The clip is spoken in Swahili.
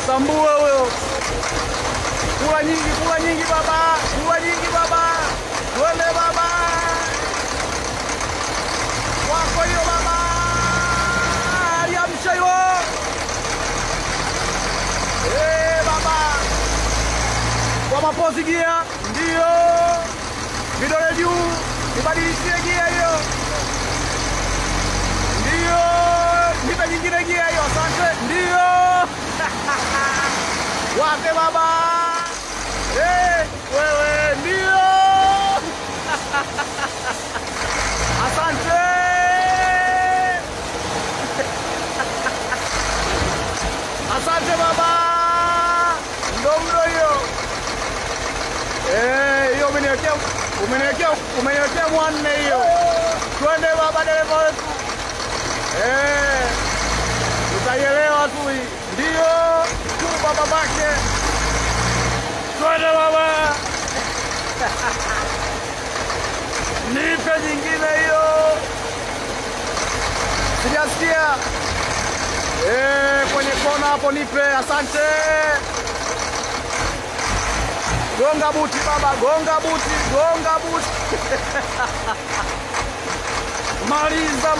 Msambue huyo. Kula nyingi baba. Kula nyingi baba. Twende baba. Wako hiyo baba. Aliamsha hiyo. Baba. Kwa mapozi gia. Ndio. Vidole juu. Nibadilishie gia hiyo. Ndio. Nipe nyingine gia hiyo. Asante. Ndio. Wape baba. Wewe ndio. Asante. Asante baba. Ndio hiyo. Hiyo umeniwekea mwanne hiyo. Twende baba dereva wetu. Utaielewa tu hii. Ndio. Tu baba bake. Twende baba. Nipe nyingine hiyo. Sijasikia. Kwenye kona hapo nipe. Asante. Gonga buti baba, gonga buti. Maliza.